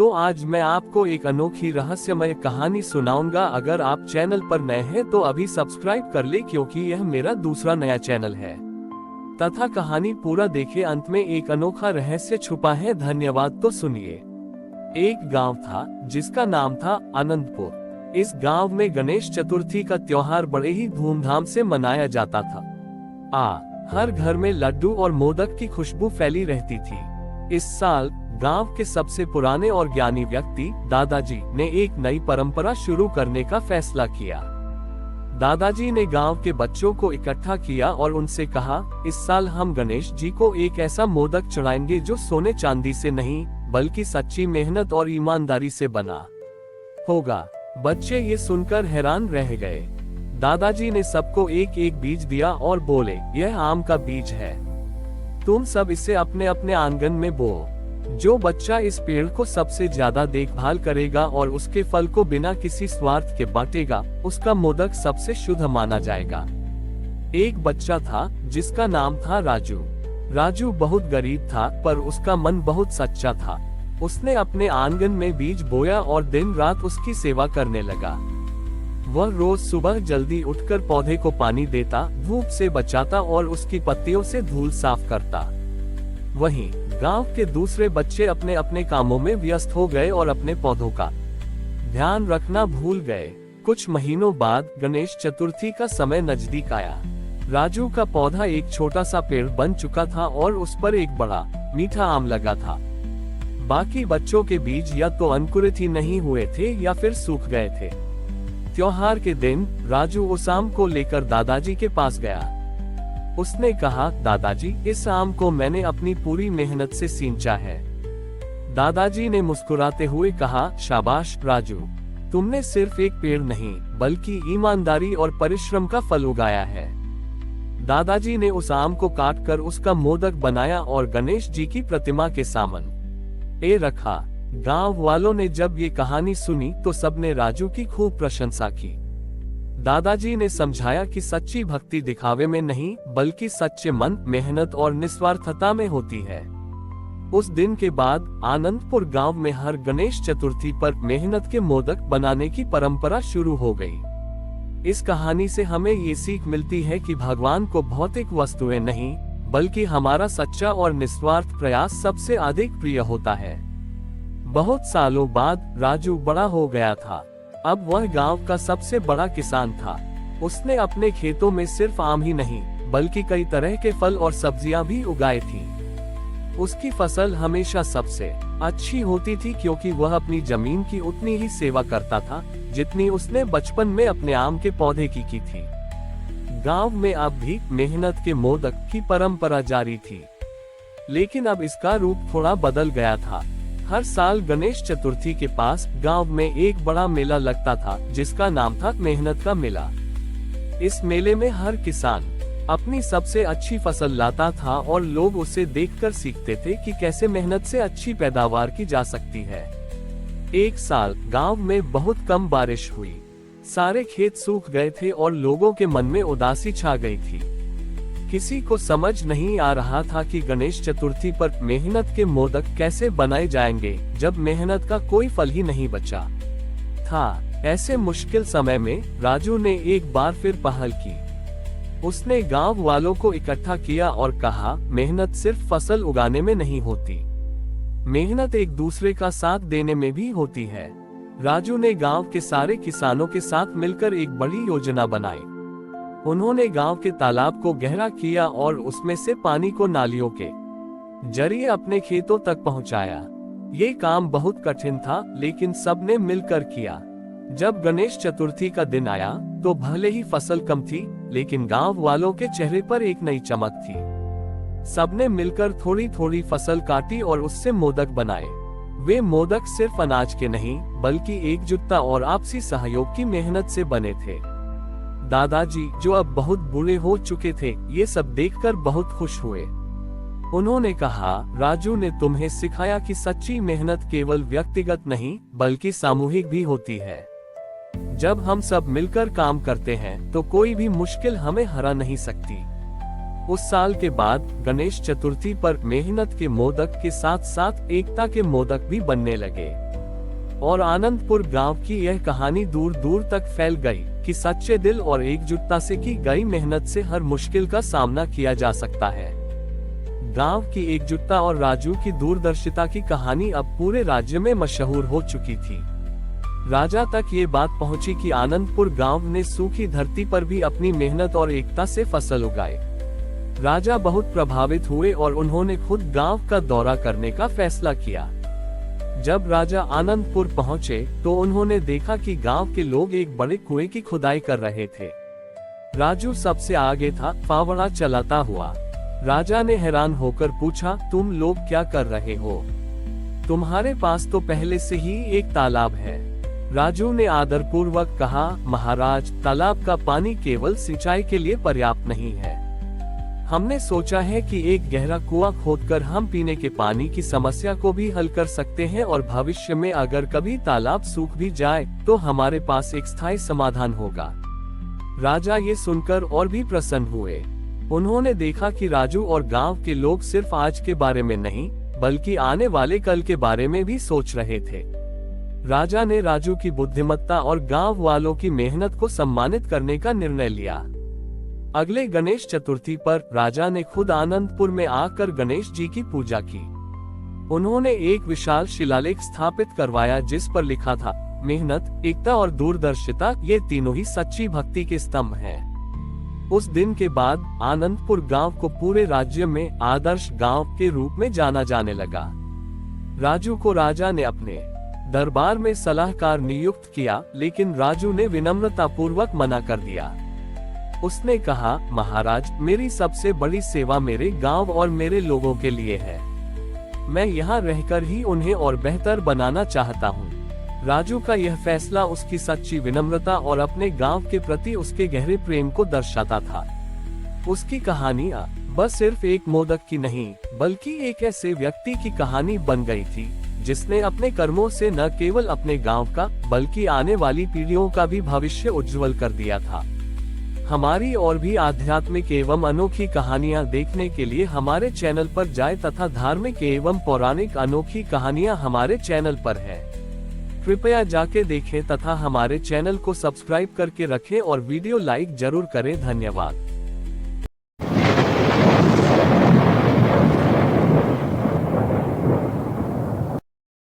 तो आज मैं आपको एक अनोखी रहस्यमय कहानी सुनाऊंगा। अगर आप चैनल पर नए हैं तो अभी सब्सक्राइब कर ले, क्योंकि यह मेरा दूसरा नया चैनल है। तथा कहानी पूरा देखे, अंत में एक अनोखा रहस्य छुपा है। धन्यवाद। तो सुनिए। एक गांव था जिसका नाम था आनंदपुर। इस गांव में गणेश चतुर्थी का त्योहार बड़े ही धूमधाम से मनाया जाता था। हर घर में लड्डू और मोदक की खुशबू फैली रहती थी। इस साल गांव के सबसे पुराने और ज्ञानी व्यक्ति दादाजी ने एक नई परंपरा शुरू करने का फैसला किया। दादाजी ने गांव के बच्चों को इकट्ठा किया और उनसे कहा, इस साल हम गणेश जी को एक ऐसा मोदक चढ़ाएंगे जो सोने चांदी से नहीं बल्कि सच्ची मेहनत और ईमानदारी से बना होगा। बच्चे ये सुनकर हैरान रह गए। दादाजी ने सबको एक एक बीज दिया और बोले, यह आम का बीज है, तुम सब इसे अपने अपने आंगन में बो। जो बच्चा इस पेड़ को सबसे ज्यादा देखभाल करेगा और उसके फल को बिना किसी स्वार्थ के बांटेगा, उसका मोदक सबसे शुद्ध माना जाएगा। एक बच्चा था जिसका नाम था राजू। राजू बहुत गरीब था, पर उसका मन बहुत सच्चा था। उसने अपने आंगन में बीज बोया और दिन रात उसकी सेवा करने लगा। वह रोज सुबह जल्दी उठकर पौधे को पानी देता, धूप से बचाता और उसकी पत्तियों से धूल साफ करता। वहीं गांव के दूसरे बच्चे अपने अपने कामों में व्यस्त हो गए और अपने पौधों का ध्यान रखना भूल गए। कुछ महीनों बाद गणेश चतुर्थी का समय नजदीक आया। राजू का पौधा एक छोटा सा पेड़ बन चुका था और उस पर एक बड़ा मीठा आम लगा था। बाकी बच्चों के बीज या तो अंकुरित ही नहीं हुए थे या फिर सूख गए थे। त्योहार के दिन राजू उस आम को लेकर दादाजी के पास गया। उसने कहा, दादाजी, इस आम को मैंने अपनी पूरी मेहनत से सींचा है। दादाजी ने मुस्कुराते हुए कहा, शाबाश राजू, तुमने सिर्फ एक पेड़ नहीं बल्कि ईमानदारी और परिश्रम का फल उगाया है। दादाजी ने उस आम को काटकर उसका मोदक बनाया और गणेश जी की प्रतिमा के सामने रखा। गांव वालों ने जब ये कहानी सुनी तो सबने राजू की खूब प्रशंसा की। दादाजी ने समझाया कि सच्ची भक्ति दिखावे में नहीं बल्कि सच्चे मन, मेहनत और निस्वार्थता में होती है। उस दिन के बाद आनंदपुर गांव में हर गणेश चतुर्थी पर मेहनत के मोदक बनाने की परंपरा शुरू हो गई। इस कहानी से हमें ये सीख मिलती है कि भगवान को भौतिक वस्तुएं नहीं बल्कि हमारा सच्चा और निस्वार्थ प्रयास सबसे अधिक प्रिय होता है। बहुत सालों बाद राजू बड़ा हो गया था। अब वह गांव का सबसे बड़ा किसान था। उसने अपने खेतों में सिर्फ आम ही नहीं बल्कि कई तरह के फल और सब्जियां भी उगाई थी। उसकी फसल हमेशा सबसे अच्छी होती थी, क्योंकि वह अपनी जमीन की उतनी ही सेवा करता था जितनी उसने बचपन में अपने आम के पौधे की थी। गांव में अब भी मेहनत के मोदक की परंपरा जारी थी, लेकिन अब इसका रूप थोड़ा बदल गया था। हर साल गणेश चतुर्थी के पास गांव में एक बड़ा मेला लगता था जिसका नाम था मेहनत का मेला। इस मेले में हर किसान अपनी सबसे अच्छी फसल लाता था और लोग उसे देखकर सीखते थे कि कैसे मेहनत से अच्छी पैदावार की जा सकती है। एक साल गांव में बहुत कम बारिश हुई। सारे खेत सूख गए थे और लोगों के मन में उदासी छा गई थी। किसी को समझ नहीं आ रहा था कि गणेश चतुर्थी पर मेहनत के मोदक कैसे बनाए जाएंगे जब मेहनत का कोई फल ही नहीं बचा था। ऐसे मुश्किल समय में राजू ने एक बार फिर पहल की। उसने गांव वालों को इकट्ठा किया और कहा, मेहनत सिर्फ फसल उगाने में नहीं होती, मेहनत एक दूसरे का साथ देने में भी होती है। राजू ने गांव के सारे किसानों के साथ मिलकर एक बड़ी योजना बनाई। उन्होंने गांव के तालाब को गहरा किया और उसमें से पानी को नालियों के जरिए अपने खेतों तक पहुंचाया। ये काम बहुत कठिन था, लेकिन सबने मिलकर किया। जब गणेश चतुर्थी का दिन आया तो भले ही फसल कम थी, लेकिन गांव वालों के चेहरे पर एक नई चमक थी। सबने मिलकर थोड़ी थोड़ी फसल काटी और उससे मोदक बनाए। वे मोदक सिर्फ अनाज के नहीं बल्कि एकजुटता और आपसी सहयोग की मेहनत से बने थे। दादाजी, जो अब बहुत बूढ़े हो चुके थे, ये सब देखकर बहुत खुश हुए। उन्होंने कहा, राजू ने तुम्हें सिखाया कि सच्ची मेहनत केवल व्यक्तिगत नहीं बल्कि सामूहिक भी होती है। जब हम सब मिलकर काम करते हैं तो कोई भी मुश्किल हमें हरा नहीं सकती। उस साल के बाद गणेश चतुर्थी पर मेहनत के मोदक के साथ साथ एकता के मोदक भी बनने लगे। और आनंदपुर गांव की यह कहानी दूर दूर तक फैल गई कि सच्चे दिल और एकजुटता से की गई मेहनत से हर मुश्किल का सामना किया जा सकता है। गांव की एकजुटता और राजू की दूरदर्शिता की कहानी अब पूरे राज्य में मशहूर हो चुकी थी। राजा तक ये बात पहुंची कि आनंदपुर गांव ने सूखी धरती पर भी अपनी मेहनत और एकता से फसल उगाई। राजा बहुत प्रभावित हुए और उन्होंने खुद गांव का दौरा करने का फैसला किया। जब राजा आनंदपुर पहुंचे तो उन्होंने देखा कि गांव के लोग एक बड़े कुएं की खुदाई कर रहे थे। राजू सबसे आगे था, फावड़ा चलाता हुआ। राजा ने हैरान होकर पूछा, तुम लोग क्या कर रहे हो? तुम्हारे पास तो पहले से ही एक तालाब है। राजू ने आदरपूर्वक कहा, महाराज, तालाब का पानी केवल सिंचाई के लिए पर्याप्त नहीं है। हमने सोचा है कि एक गहरा कुआं खोदकर हम पीने के पानी की समस्या को भी हल कर सकते हैं और भविष्य में अगर कभी तालाब सूख भी जाए तो हमारे पास एक स्थायी समाधान होगा। राजा ये सुनकर और भी प्रसन्न हुए। उन्होंने देखा कि राजू और गांव के लोग सिर्फ आज के बारे में नहीं बल्कि आने वाले कल के बारे में भी सोच रहे थे। राजा ने राजू की बुद्धिमत्ता और गांव वालों की मेहनत को सम्मानित करने का निर्णय लिया। अगले गणेश चतुर्थी पर राजा ने खुद आनंदपुर में आकर गणेश जी की पूजा की। उन्होंने एक विशाल शिलालेख स्थापित करवाया जिस पर लिखा था, मेहनत, एकता और दूरदर्शिता ये तीनों ही सच्ची भक्ति के स्तंभ हैं। उस दिन के बाद आनंदपुर गांव को पूरे राज्य में आदर्श गांव के रूप में जाना जाने लगा। राजू को राजा ने अपने दरबार में सलाहकार नियुक्त किया, लेकिन राजू ने विनम्रतापूर्वक मना कर दिया। उसने कहा, महाराज, मेरी सबसे बड़ी सेवा मेरे गांव और मेरे लोगों के लिए है। मैं यहाँ रहकर ही उन्हें और बेहतर बनाना चाहता हूँ। राजू का यह फैसला उसकी सच्ची विनम्रता और अपने गांव के प्रति उसके गहरे प्रेम को दर्शाता था। उसकी कहानियाँ बस सिर्फ एक मोदक की नहीं बल्कि एक ऐसे व्यक्ति की कहानी बन गई थी जिसने अपने कर्मों से न केवल अपने गांव का बल्कि आने वाली पीढ़ियों का भी भविष्य उज्जवल कर दिया था। हमारी और भी आध्यात्मिक एवं अनोखी कहानियां देखने के लिए हमारे चैनल पर जाएं तथा धार्मिक एवं पौराणिक अनोखी कहानियां हमारे चैनल पर है। कृपया जाके देखें तथा हमारे चैनल को सब्सक्राइब करके रखें और वीडियो लाइक जरूर करें। धन्यवाद।